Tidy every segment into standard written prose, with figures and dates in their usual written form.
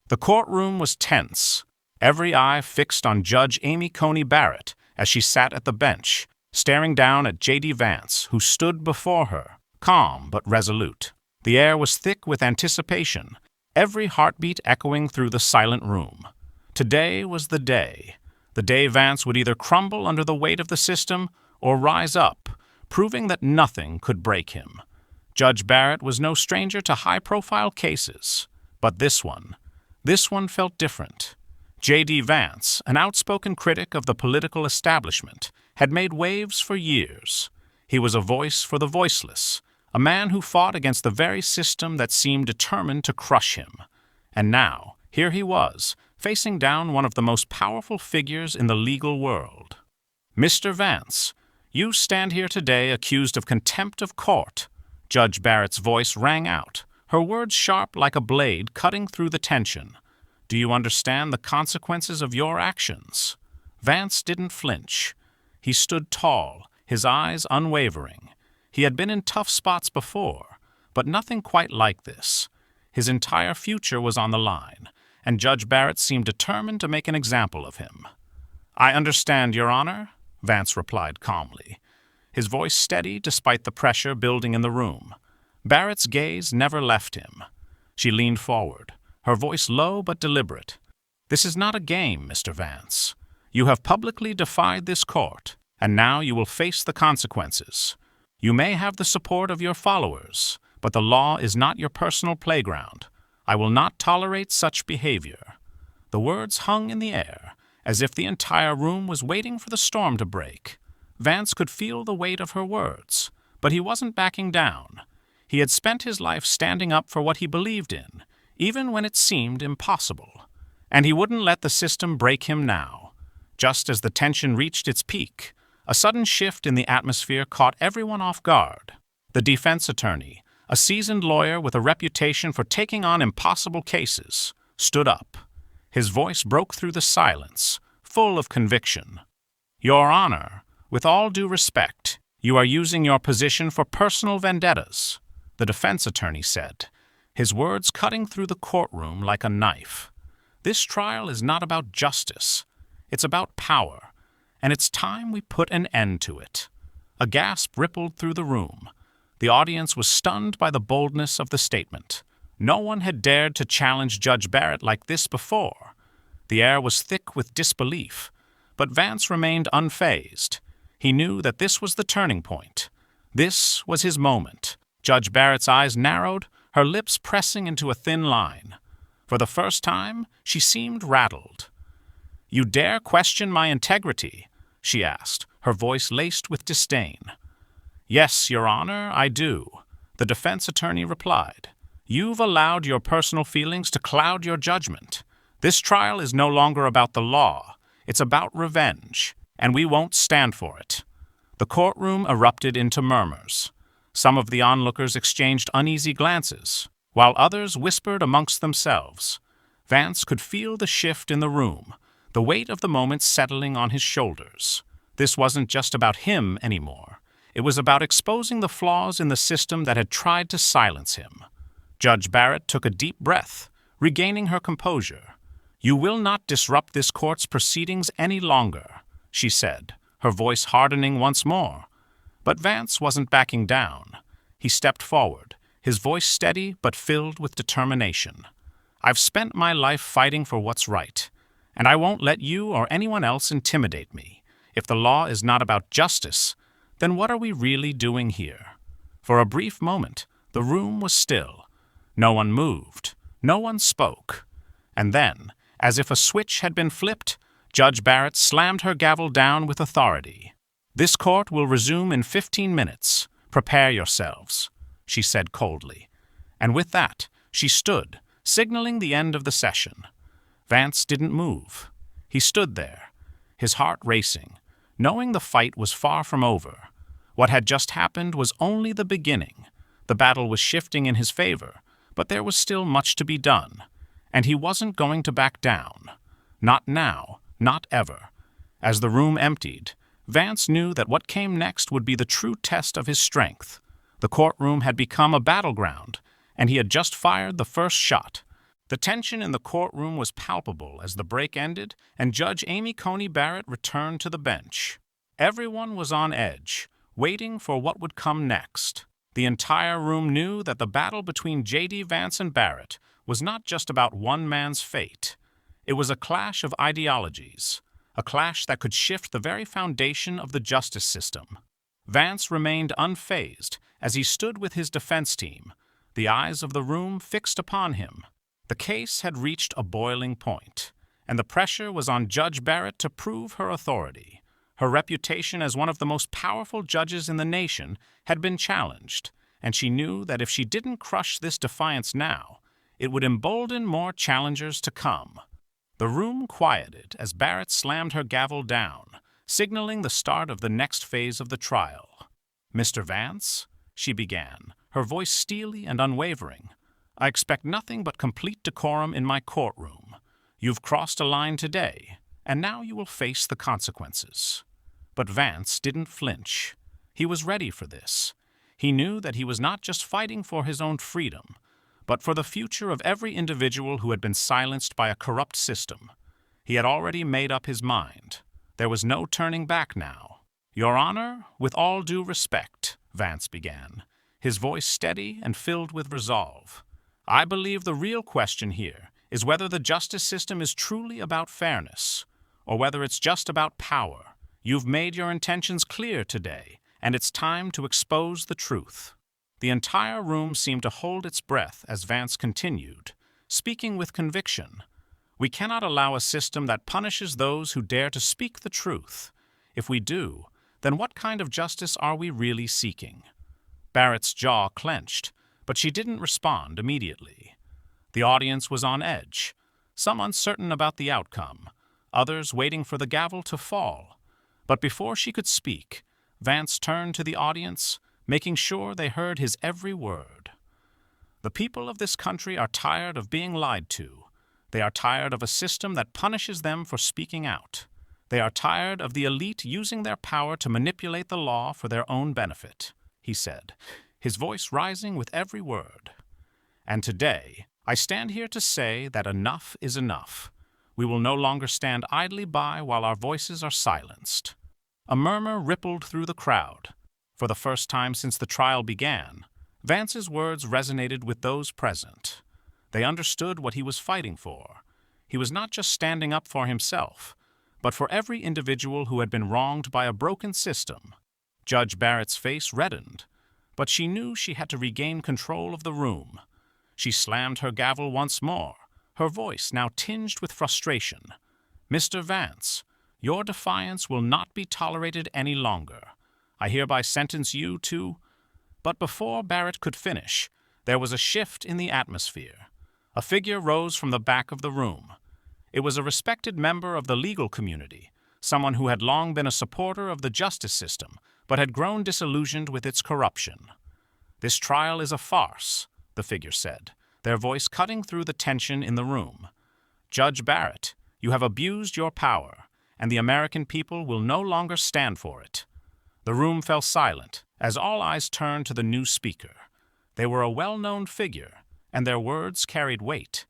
The courtroom was tense, every eye fixed on Judge Amy Coney Barrett as she sat at the bench, staring down at JD Vance, who stood before her, calm but resolute. The air was thick with anticipation, every heartbeat echoing through the silent room. Today was the day Vance would either crumble under the weight of the system or rise up, proving that nothing could break him. Judge Barrett was no stranger to high-profile cases, but this one felt different. JD Vance, an outspoken critic of the political establishment, had made waves for years. He was a voice for the voiceless, a man who fought against the very system that seemed determined to crush him. And now, here he was, facing down one of the most powerful figures in the legal world. "Mr. Vance, you stand here today accused of contempt of court." Judge Barrett's voice rang out, her words sharp like a blade cutting through the tension. "Do you understand the consequences of your actions?" Vance didn't flinch. He stood tall, his eyes unwavering. He had been in tough spots before, but nothing quite like this. His entire future was on the line, and Judge Barrett seemed determined to make an example of him. "I understand, Your Honor," Vance replied calmly, his voice steady despite the pressure building in the room. Barrett's gaze never left him. She leaned forward, her voice low but deliberate. "This is not a game, Mr. Vance. You have publicly defied this court, and now you will face the consequences. You may have the support of your followers, but the law is not your personal playground. I will not tolerate such behavior." The words hung in the air, as if the entire room was waiting for the storm to break. Vance could feel the weight of her words, but he wasn't backing down. He had spent his life standing up for what he believed in, even when it seemed impossible. And he wouldn't let the system break him now. Just as the tension reached its peak, a sudden shift in the atmosphere caught everyone off guard. The defense attorney, a seasoned lawyer with a reputation for taking on impossible cases, stood up. His voice broke through the silence, full of conviction. "Your Honor, with all due respect, you are using your position for personal vendettas," the defense attorney said, his words cutting through the courtroom like a knife. "This trial is not about justice. It's about power, and it's time we put an end to it." A gasp rippled through the room. The audience was stunned by the boldness of the statement. No one had dared to challenge Judge Barrett like this before. The air was thick with disbelief, but Vance remained unfazed. He knew that this was the turning point. This was his moment. Judge Barrett's eyes narrowed, her lips pressing into a thin line. For the first time, she seemed rattled. "You dare question my integrity?" she asked, her voice laced with disdain. "Yes, Your Honor, I do," the defense attorney replied. "You've allowed your personal feelings to cloud your judgment. This trial is no longer about the law. It's about revenge, and we won't stand for it." The courtroom erupted into murmurs. Some of the onlookers exchanged uneasy glances, while others whispered amongst themselves. Vance could feel the shift in the room, the weight of the moment settling on his shoulders. This wasn't just about him anymore. It was about exposing the flaws in the system that had tried to silence him. Judge Barrett took a deep breath, regaining her composure. "You will not disrupt this court's proceedings any longer," she said, her voice hardening once more. But Vance wasn't backing down. He stepped forward, his voice steady but filled with determination. "I've spent my life fighting for what's right, and I won't let you or anyone else intimidate me. If the law is not about justice, then what are we really doing here?" For a brief moment, the room was still. No one moved. No one spoke. And then, as if a switch had been flipped, Judge Barrett slammed her gavel down with authority. "This court will resume in 15 minutes. Prepare yourselves," she said coldly. And with that, she stood, signaling the end of the session. Vance didn't move. He stood there, his heart racing, knowing the fight was far from over. What had just happened was only the beginning. The battle was shifting in his favor, but there was still much to be done. And he wasn't going to back down. Not now, not ever. As the room emptied, Vance knew that what came next would be the true test of his strength. The courtroom had become a battleground, and he had just fired the first shot. The tension in the courtroom was palpable as the break ended and Judge Amy Coney Barrett returned to the bench. Everyone was on edge, waiting for what would come next. The entire room knew that the battle between JD Vance and Barrett was not just about one man's fate. It was a clash of ideologies, a clash that could shift the very foundation of the justice system. Vance remained unfazed as he stood with his defense team, the eyes of the room fixed upon him. The case had reached a boiling point, and the pressure was on Judge Barrett to prove her authority. Her reputation as one of the most powerful judges in the nation had been challenged, and she knew that if she didn't crush this defiance now, it would embolden more challengers to come. The room quieted as Barrett slammed her gavel down, signaling the start of the next phase of the trial. "Mr. Vance," she began, her voice steely and unwavering, "I expect nothing but complete decorum in my courtroom. You've crossed a line today, and now you will face the consequences." But Vance didn't flinch. He was ready for this. He knew that he was not just fighting for his own freedom, but for the future of every individual who had been silenced by a corrupt system. He had already made up his mind. There was no turning back now. "Your Honor, with all due respect," Vance began, his voice steady and filled with resolve. "I believe the real question here is whether the justice system is truly about fairness, or whether it's just about power. You've made your intentions clear today, and it's time to expose the truth." The entire room seemed to hold its breath as Vance continued, speaking with conviction. "We cannot allow a system that punishes those who dare to speak the truth. If we do, then what kind of justice are we really seeking?" Barrett's jaw clenched, but she didn't respond immediately. The audience was on edge, some uncertain about the outcome, others waiting for the gavel to fall. But before she could speak, Vance turned to the audience, making sure they heard his every word. "The people of this country are tired of being lied to. They are tired of a system that punishes them for speaking out. They are tired of the elite using their power to manipulate the law for their own benefit," he said, his voice rising with every word. "And today, I stand here to say that enough is enough. We will no longer stand idly by while our voices are silenced." A murmur rippled through the crowd. For the first time since the trial began, Vance's words resonated with those present. They understood what he was fighting for. He was not just standing up for himself, but for every individual who had been wronged by a broken system. Judge Barrett's face reddened, but she knew she had to regain control of the room. She slammed her gavel once more, her voice now tinged with frustration. "Mr. Vance, your defiance will not be tolerated any longer. I hereby sentence you to—" But before Barrett could finish, there was a shift in the atmosphere. A figure rose from the back of the room. It was a respected member of the legal community, someone who had long been a supporter of the justice system, but had grown disillusioned with its corruption. "This trial is a farce," the figure said, their voice cutting through the tension in the room. "Judge Barrett, you have abused your power, and the American people will no longer stand for it." The room fell silent as all eyes turned to the new speaker. They were a well-known figure, and their words carried weight.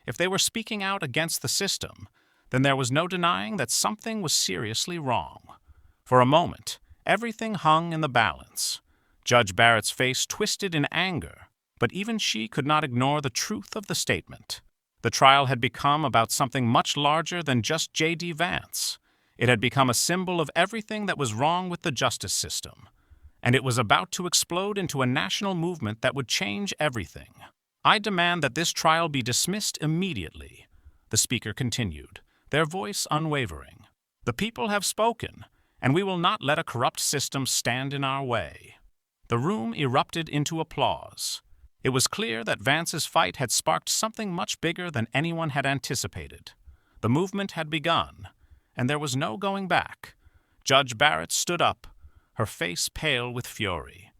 If they were speaking out against the system, then there was no denying that something was seriously wrong. For a moment, everything hung in the balance. Judge Barrett's face twisted in anger, but even she could not ignore the truth of the statement. The trial had become about something much larger than just JD Vance. It had become a symbol of everything that was wrong with the justice system, and it was about to explode into a national movement that would change everything. "I demand that this trial be dismissed immediately," the speaker continued, their voice unwavering. "The people have spoken, and we will not let a corrupt system stand in our way." The room erupted into applause. It was clear that Vance's fight had sparked something much bigger than anyone had anticipated. The movement had begun, and there was no going back. Judge Barrett stood up, her face pale with fury.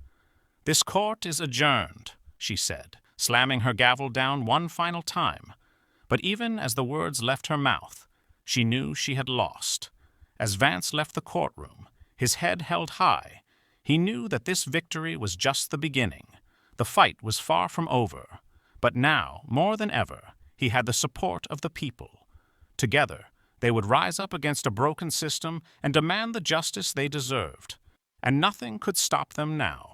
"This court is adjourned," she said, slamming her gavel down one final time. But even as the words left her mouth, she knew she had lost. As Vance left the courtroom, his head held high, he knew that this victory was just the beginning. The fight was far from over, but now, more than ever, he had the support of the people. Together, they would rise up against a broken system and demand the justice they deserved. And nothing could stop them now.